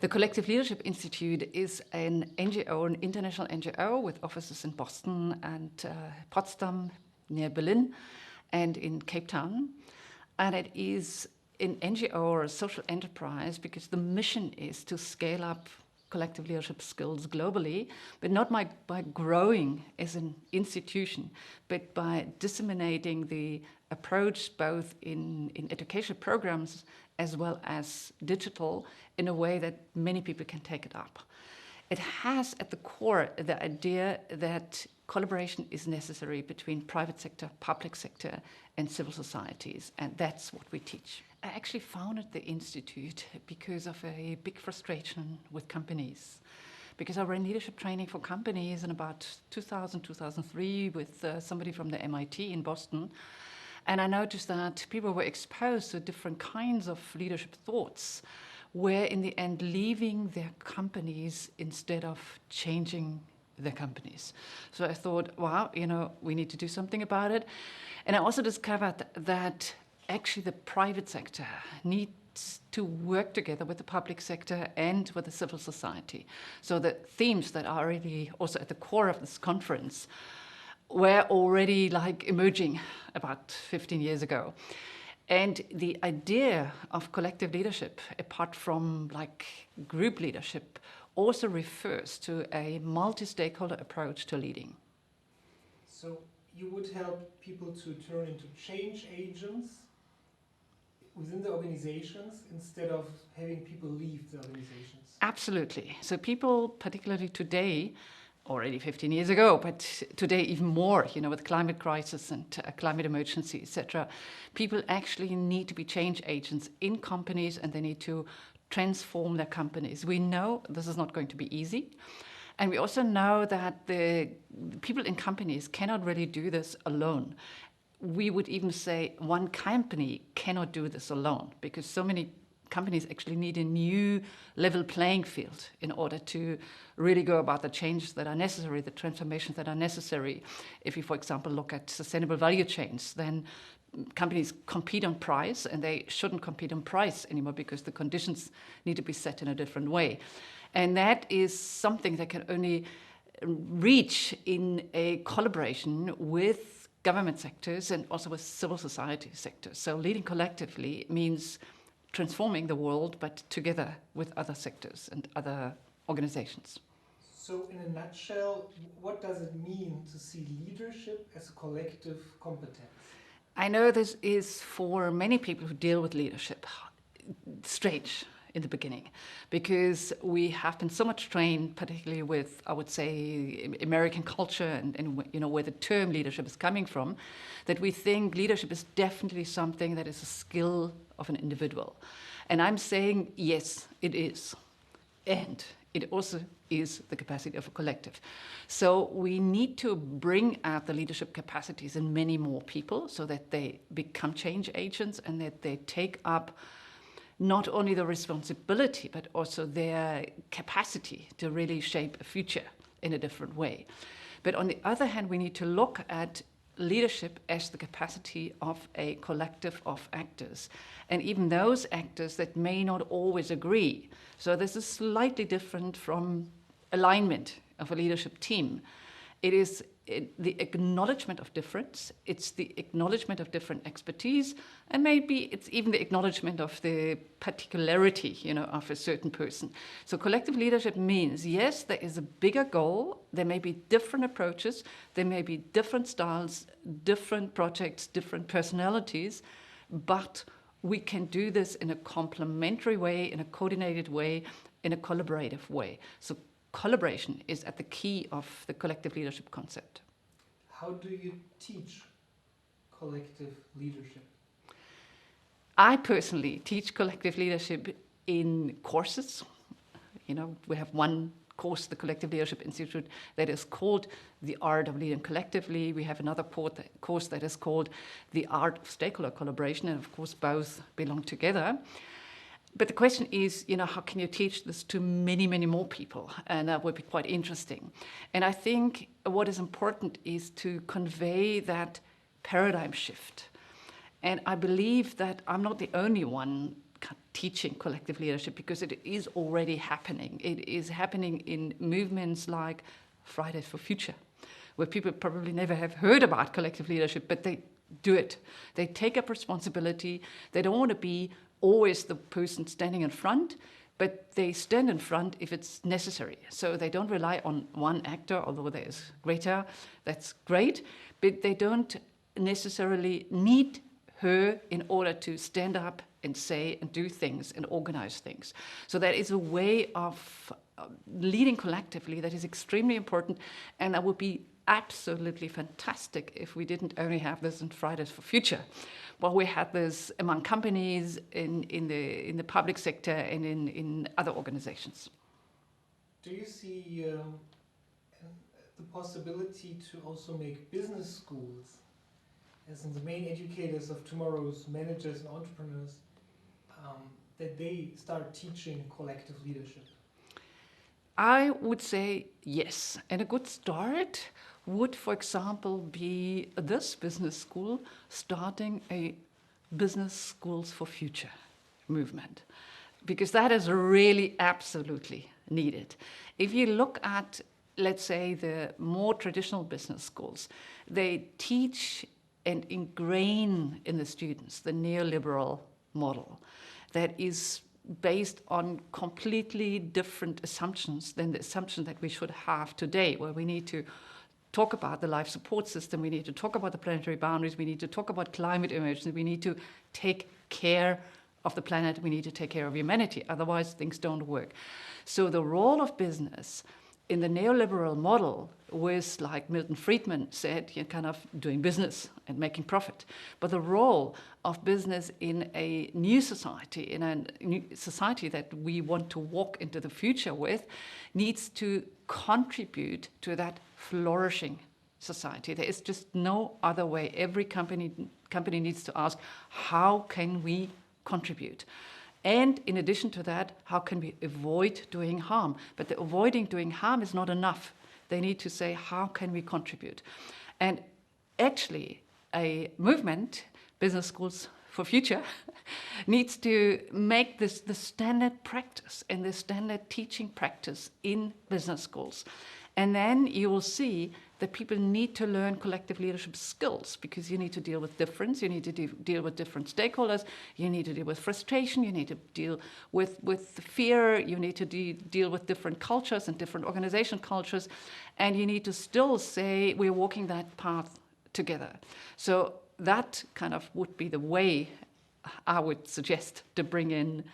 The Collective Leadership Institute is an NGO, an international NGO with offices in Boston and Potsdam, near Berlin, and in Cape Town. And it is an NGO or a social enterprise because the mission is to scale up collective leadership skills globally, but not by growing as an institution, but by disseminating the approach both in educational programs as well as digital in a way that many people can take it up. It has at the core the idea that collaboration is necessary between private sector, public sector, and civil societies, and that's what we teach. I actually founded the Institute because of a big frustration with companies. Because I ran leadership training for companies in about 2000, 2003 with somebody from the MIT in Boston. And I noticed that people were exposed to different kinds of leadership thoughts, were in the end leaving their companies instead of changing their companies. So I thought, wow, we need to do something about it. And I also discovered that actually the private sector needs to work together with the public sector and with the civil society. So the themes that are really also at the core of this conference were already emerging about 15 years ago. And the idea of collective leadership, apart from group leadership, also refers to a multi-stakeholder approach to leading. So you would help people to turn into change agents within the organizations instead of having people leave the organizations? Absolutely. So people, particularly today, already 15 years ago, but today even more, with climate crisis and climate emergency, etc. People actually need to be change agents in companies, and they need to transform their companies. We know this is not going to be easy. And we also know that the people in companies cannot really do this alone. We would even say one company cannot do this alone, because so many companies actually need a new level playing field in order to really go about the changes that are necessary, the transformations that are necessary. If you, for example, look at sustainable value chains, then companies compete on price, and they shouldn't compete on price anymore because the conditions need to be set in a different way. And that is something that can only reach in a collaboration with government sectors and also with civil society sectors. So leading collectively means transforming the world, but together with other sectors and other organizations. So in a nutshell, what does it mean to see leadership as a collective competence? I know this is, for many people who deal with leadership, strange in the beginning, because we have been so much trained, particularly with, I would say, American culture and where the term leadership is coming from, that we think leadership is definitely something that is a skill of an individual. And I'm saying, yes, it is. And it also is the capacity of a collective. So we need to bring out the leadership capacities in many more people so that they become change agents and that they take up not only the responsibility, but also their capacity to really shape a future in a different way. But on the other hand, we need to look at leadership as the capacity of a collective of actors, and even those actors that may not always agree. So this is slightly different from alignment of a leadership team. It is the acknowledgement of difference, it's the acknowledgement of different expertise, and maybe it's even the acknowledgement of the particularity, of a certain person. So collective leadership means, yes, there is a bigger goal, there may be different approaches, there may be different styles, different projects, different personalities, but we can do this in a complementary way, in a coordinated way, in a collaborative way. So collaboration is at the key of the collective leadership concept. How do you teach collective leadership? I personally teach collective leadership in courses. We have one course, the Collective Leadership Institute, that is called The Art of Leading Collectively. We have another course that is called The Art of Stakeholder Collaboration, and of course both belong together. But the question is, how can you teach this to many, many more people? And that would be quite interesting. And I think what is important is to convey that paradigm shift. And I believe that I'm not the only one teaching collective leadership, because it is already happening. It is happening in movements like Fridays for Future, where people probably never have heard about collective leadership, but they do it. They take up responsibility. They don't want to be always the person standing in front, but they stand in front if it's necessary. So they don't rely on one actor, although there's Greta, that's great, but they don't necessarily need her in order to stand up and say and do things and organize things. So that is a way of leading collectively that is extremely important, and that would be absolutely fantastic if we didn't only have this in Fridays for Future, but we had this among companies, in the public sector, and in other organizations. Do you see the possibility to also make business schools, as in the main educators of tomorrow's managers and entrepreneurs, that they start teaching collective leadership? I would say yes. And a good start would, for example, be this business school starting a business schools for future movement, because that is really absolutely needed. If you look at, let's say, the more traditional business schools, they teach and ingrain in the students the neoliberal model that is based on completely different assumptions than the assumption that we should have today, where we need to talk about the life support system, we need to talk about the planetary boundaries, we need to talk about climate emergency, we need to take care of the planet, we need to take care of humanity, otherwise things don't work. So the role of business in the neoliberal model was, like Milton Friedman said, you're kind of doing business and making profit. But the role of business in a new society, in a new society that we want to walk into the future with, needs to contribute to that flourishing society. There is just no other way. Every company needs to ask, how can we contribute? And in addition to that, how can we avoid doing harm? But the avoiding doing harm is not enough. They need to say, how can we contribute? And actually, a movement, Business Schools for Future, needs to make this the standard practice and the standard teaching practice in business schools. And then you will see that people need to learn collective leadership skills, because you need to deal with difference, you need to deal with different stakeholders, you need to deal with frustration, you need to deal with fear, you need to deal with different cultures and different organization cultures, and you need to still say we're walking that path together. So that kind of would be the way I would suggest to bring in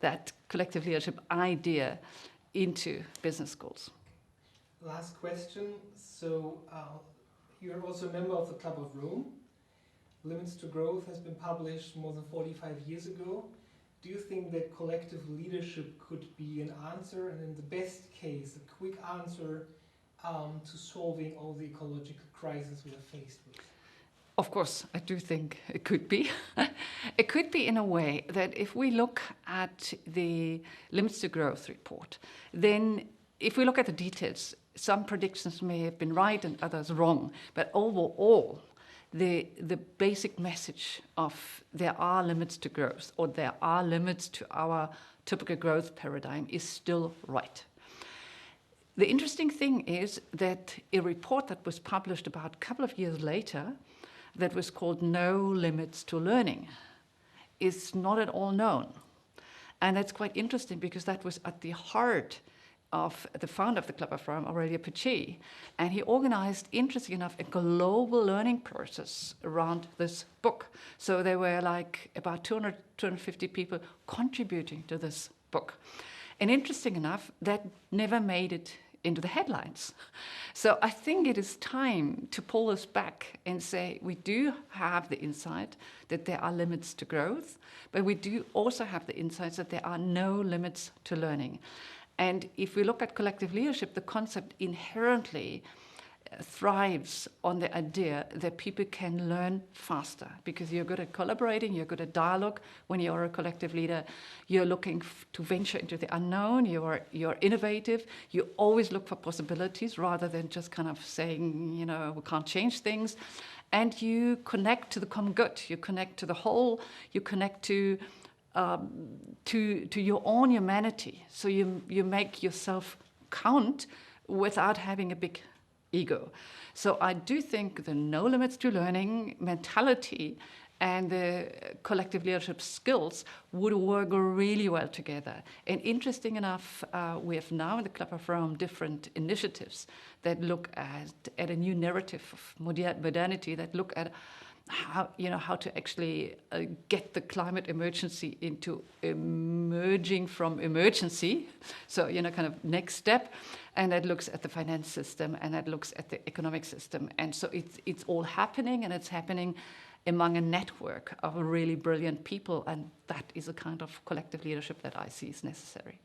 that collective leadership idea into business schools. Last question. So you're also a member of the Club of Rome. Limits to Growth has been published more than 45 years ago. Do you think that collective leadership could be an answer, and in the best case, a quick answer to solving all the ecological crises we are faced with? Of course, I do think it could be. It could be in a way that if we look at the Limits to Growth report, then if we look at the details, some predictions may have been right and others wrong, but overall, the basic message of there are limits to growth, or there are limits to our typical growth paradigm, is still right. The interesting thing is that a report that was published about a couple of years later, that was called No Limits to Learning, is not at all known. And that's quite interesting, because that was at the heart of the founder of the Club of Rome, Aurelio Peccei, and he organized, interesting enough, a global learning process around this book. So there were like about 200, 250 people contributing to this book. And interesting enough, that never made it into the headlines. So I think it is time to pull this back and say we do have the insight that there are limits to growth, but we do also have the insights that there are no limits to learning. And if we look at collective leadership, the concept inherently thrives on the idea that people can learn faster, because you're good at collaborating, you're good at dialogue when you're a collective leader, you're looking to venture into the unknown, you're innovative, you always look for possibilities rather than just kind of saying, you know, we can't change things. And you connect to the common good, you connect to the whole, you connect to to your own humanity. So you make yourself count without having a big ego. So I do think the no limits to learning mentality and the collective leadership skills would work really well together. And interesting enough, we have now in the Club of Rome different initiatives that look at a new narrative of modernity, that look at how to actually get the climate emergency into emerging from emergency. So, kind of next step. And that looks at the finance system, and that looks at the economic system. And so it's all happening, and it's happening among a network of really brilliant people. And that is a kind of collective leadership that I see is necessary.